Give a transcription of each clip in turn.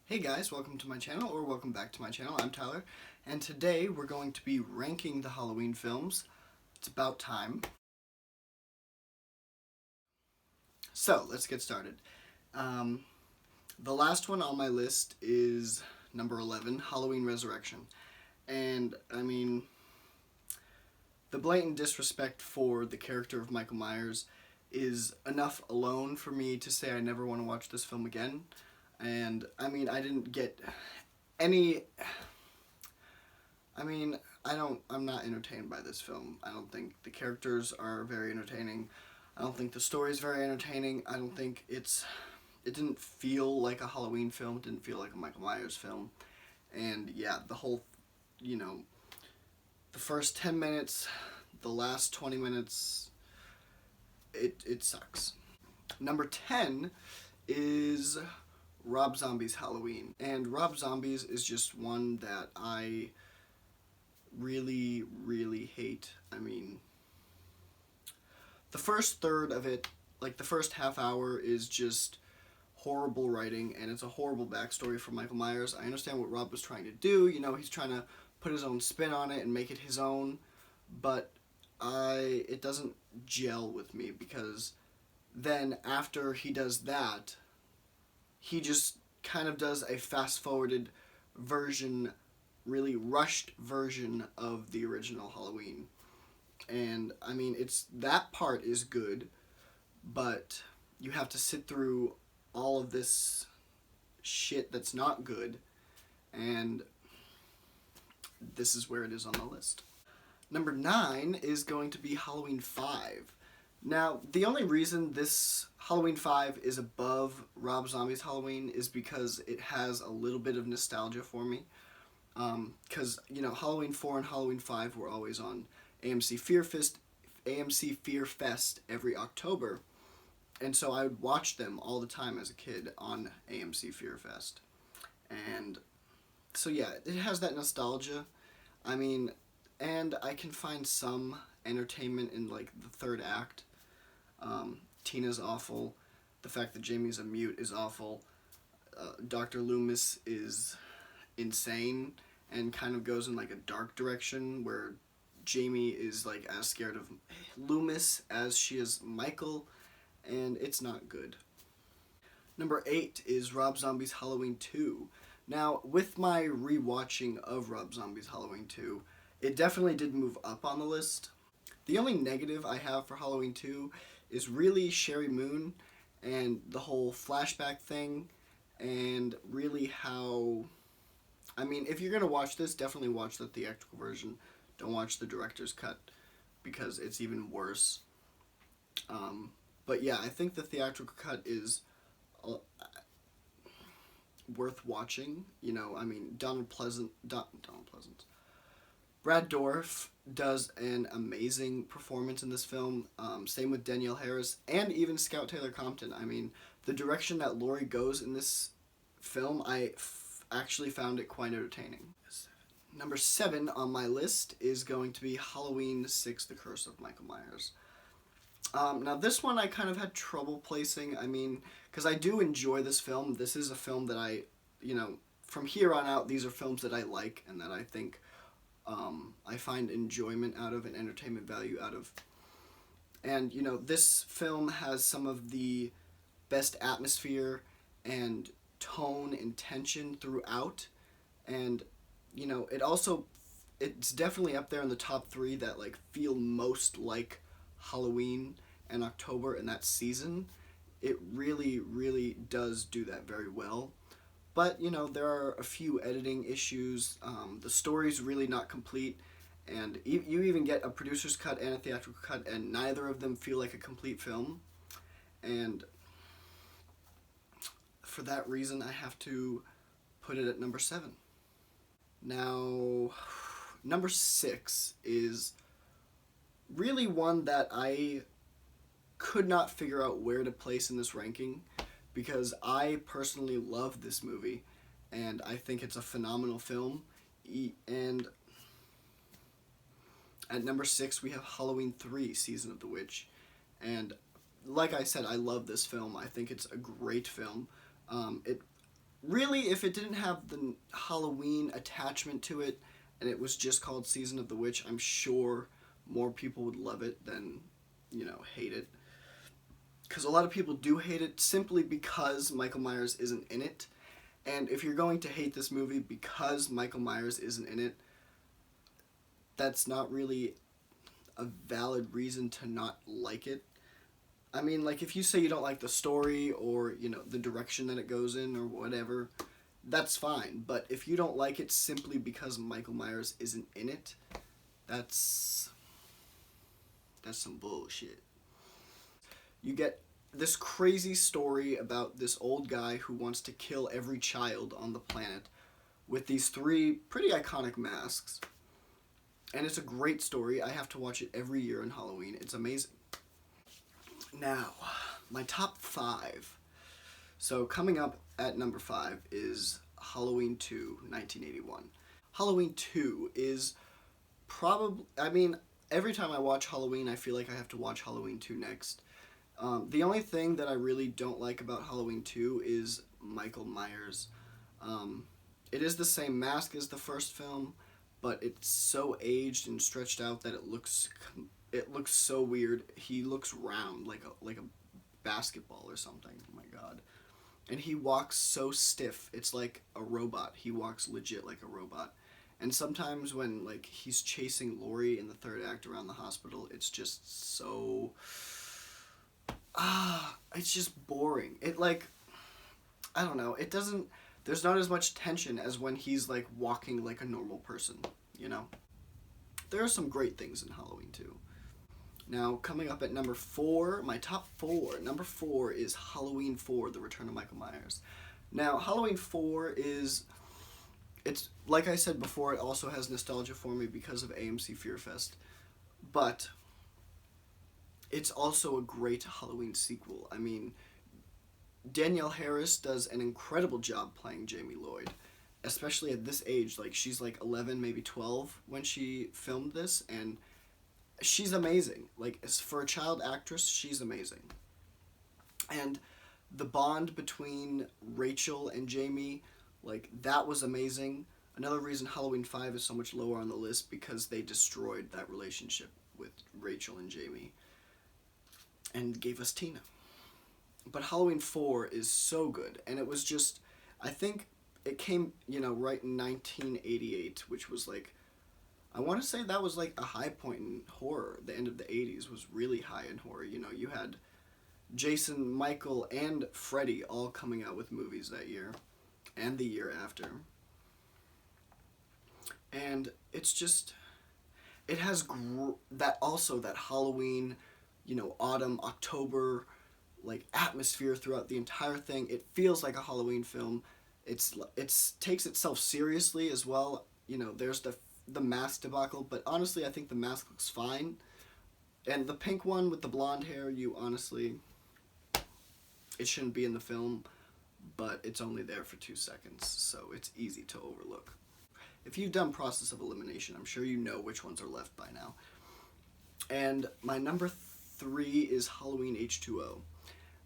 Hey guys, welcome to my channel, or welcome back to my channel. I'm Tyler, and today we're going to be ranking the Halloween films. It's about time. So, let's get started. The last one on my list is number 11, Halloween Resurrection. And, the blatant disrespect for the character of Michael Myers is enough alone for me to say I never want to watch this film again. And, I didn't get any... I'm not entertained by this film. I don't think the characters are very entertaining. I don't think the story is very entertaining. I don't think it didn't feel like a Halloween film. It didn't feel like a Michael Myers film. And yeah, the whole, the first 10 minutes, the last 20 minutes, it sucks. Number 10 is Rob Zombie's Halloween. And Rob Zombie's is just one that I really, really hate. The first third of it, like the first half hour, is just horrible writing, and it's a horrible backstory for Michael Myers. I understand what Rob was trying to do. He's trying to put his own spin on it and make it his own, but it doesn't gel with me, because then after he does that, he just kind of does a fast-forwarded version, really rushed version of the original Halloween. And it's that part is good, but you have to sit through all of this shit that's not good, and this is where it is on the list. Number 9 is going to be Halloween 5. Now, the only reason this Halloween 5 is above Rob Zombie's Halloween is because it has a little bit of nostalgia for me. Because, Halloween 4 and Halloween 5 were always on AMC Fear Fest every October. And so I would watch them all the time as a kid on AMC Fear Fest. And so yeah, it has that nostalgia. And I can find some entertainment in like the third act. Tina's awful. The fact that Jamie's a mute is awful. Dr. Loomis is insane and kind of goes in like a dark direction where Jamie is like as scared of Loomis as she is Michael, and it's not good. Number 8 is Rob Zombie's Halloween 2. Now, with my rewatching of Rob Zombie's Halloween 2, it definitely did move up on the list. The only negative I have for Halloween 2 is really Sherry Moon and the whole flashback thing, and really how... if you're going to watch this, definitely watch the theatrical version. Don't watch the director's cut, because it's even worse. But yeah, I think the theatrical cut is worth watching. Donald Pleasance. Brad Dourif does an amazing performance in this film. Same with Danielle Harris and even Scout Taylor Compton. The direction that Laurie goes in this film, I actually found it quite entertaining. Number 7 on my list is going to be Halloween 6: The Curse of Michael Myers. Now this one I kind of had trouble placing, because I do enjoy this film. This is a film that I, from here on out, these are films that I like and that I think I find enjoyment out of and entertainment value out of. And, this film has some of the best atmosphere and tone and tension throughout. And, it's definitely up there in the top 3 that, feel most like Halloween and October in that season. It really, really does do that very well. But, there are a few editing issues. The story's really not complete, and you even get a producer's cut and a theatrical cut, and neither of them feel like a complete film. And for that reason, I have to put it at number 7. Now, number 6 is really one that I could not figure out where to place in this ranking, because I personally love this movie, and I think it's a phenomenal film. And at number 6, we have Halloween 3: Season of the Witch. And like I said, I love this film. I think it's a great film. It really, if it didn't have the Halloween attachment to it and it was just called Season of the Witch, I'm sure more people would love it than, hate it. Because a lot of people do hate it simply because Michael Myers isn't in it. And if you're going to hate this movie because Michael Myers isn't in it, that's not really a valid reason to not like it. I mean, like, if you say you don't like the story or, the direction that it goes in or whatever, that's fine. But if you don't like it simply because Michael Myers isn't in it, that's some bullshit. You get this crazy story about this old guy who wants to kill every child on the planet with these 3 pretty iconic masks. And it's a great story. I have to watch it every year on Halloween. It's amazing. Now, my top 5. So coming up at number 5 is Halloween 2, 1981. Halloween 2 is probably, every time I watch Halloween, I feel like I have to watch Halloween 2 next. The only thing that I really don't like about Halloween 2 is Michael Myers. It is the same mask as the first film, but it's so aged and stretched out that it looks so weird. He looks round, like a basketball or something. Oh my god. And he walks so stiff. It's like a robot. He walks legit like a robot. And sometimes when he's chasing Laurie in the third act around the hospital, it's just so it's just boring. I don't know. It doesn't there's not as much tension as when he's walking like a normal person, There are some great things in Halloween too. Now, coming up at number 4, my top 4. Number 4 is Halloween 4, The Return of Michael Myers. Now, Halloween 4 it's like I said before, it also has nostalgia for me because of AMC Fear Fest. But it's also a great Halloween sequel. I mean, Danielle Harris does an incredible job playing Jamie Lloyd, especially at this age. She's 11, maybe 12 when she filmed this, and she's amazing. For a child actress, she's amazing. And the bond between Rachel and Jamie, that was amazing. Another reason Halloween 5 is so much lower on the list, because they destroyed that relationship with Rachel and Jamie and gave us Tina. But Halloween 4 is so good, and it was just, I think it came, right in 1988, which was I want to say that was a high point in horror. The end of the 80s was really high in horror. You had Jason, Michael, and Freddy all coming out with movies that year, and the year after. And it's just, it has that Halloween, autumn, October, atmosphere throughout the entire thing. It feels like a Halloween film. It's takes itself seriously as well. There's the mask debacle, but honestly, I think the mask looks fine. And the pink one with the blonde hair, it shouldn't be in the film, but it's only there for 2 seconds, so it's easy to overlook. If you've done Process of Elimination, I'm sure you know which ones are left by now. And my number 3 is Halloween H2O.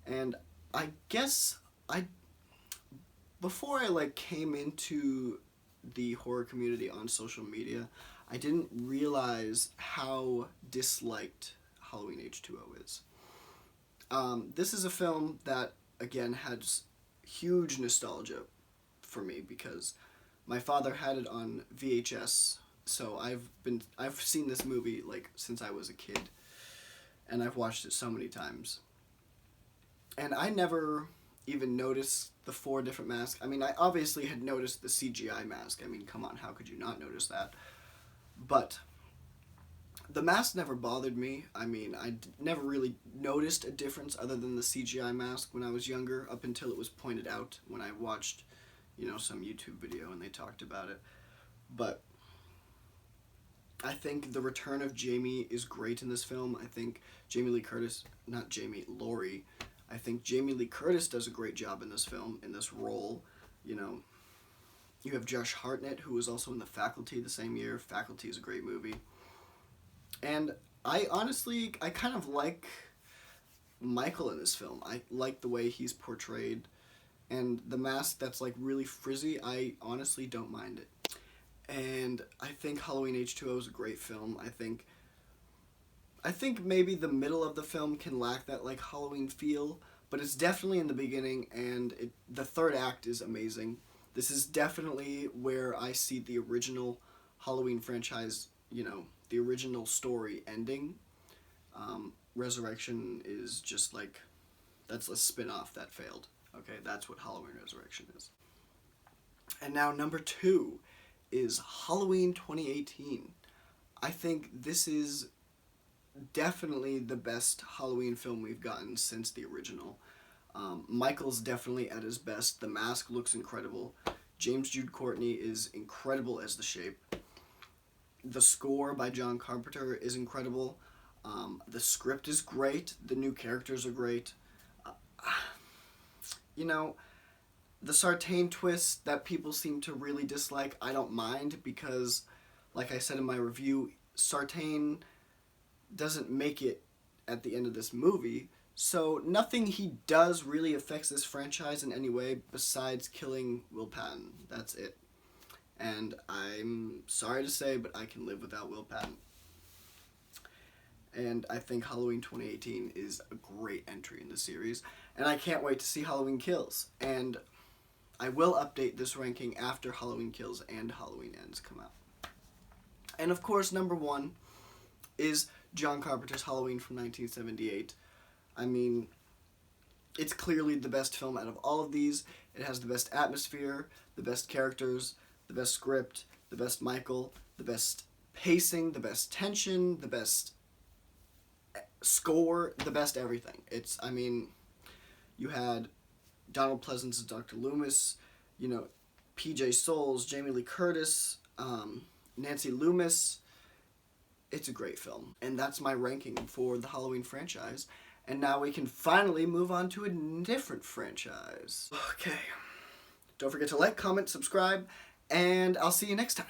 And I guess before I came into the horror community on social media, I didn't realize how disliked Halloween H2O is. This is a film that, again, has huge nostalgia for me because my father had it on VHS, so I've seen this movie since I was a kid, and I've watched it so many times. And I never even noticed the 4 different masks. I mean, I obviously had noticed the CGI mask. I mean, come on, how could you not notice that? But the mask never bothered me. I mean, I never really noticed a difference other than the CGI mask when I was younger, up until it was pointed out when I watched, some YouTube video and they talked about it. But I think the return of Jamie is great in this film. I think Laurie. I think Jamie Lee Curtis does a great job in this film, in this role. You have Josh Hartnett, who was also in The Faculty the same year. Faculty is a great movie. And I kind of like Michael in this film. I like the way he's portrayed. And the mask that's like really frizzy, I honestly don't mind it. And I think Halloween H2O is a great film. I think maybe the middle of the film can lack that like Halloween feel, but it's definitely in the beginning, and the third act is amazing. This is definitely where I see the original Halloween franchise, the original story ending. Resurrection is just like, that's a spin-off that failed. Okay, that's what Halloween Resurrection is. And now number 2 is Halloween 2018. I think this is definitely the best Halloween film we've gotten since the original. Michael's definitely at his best. The mask looks incredible. James Jude Courtney is incredible as the Shape. The score by John Carpenter is incredible. The script is great. The new characters are great. The Sartain twist that people seem to really dislike, I don't mind, because, like I said in my review, Sartain doesn't make it at the end of this movie, so nothing he does really affects this franchise in any way besides killing Will Patton. That's it. And I'm sorry to say, but I can live without Will Patton. And I think Halloween 2018 is a great entry in the series, and I can't wait to see Halloween Kills. And I will update this ranking after Halloween Kills and Halloween Ends come out. And of course, number 1 is John Carpenter's Halloween from 1978. I mean, it's clearly the best film out of all of these. It has the best atmosphere, the best characters, the best script, the best Michael, the best pacing, the best tension, the best score, the best everything. You had Donald Pleasance as Dr. Loomis, PJ Soles, Jamie Lee Curtis, Nancy Loomis. It's a great film. And that's my ranking for the Halloween franchise. And now we can finally move on to a different franchise. Okay. Don't forget to like, comment, subscribe, and I'll see you next time.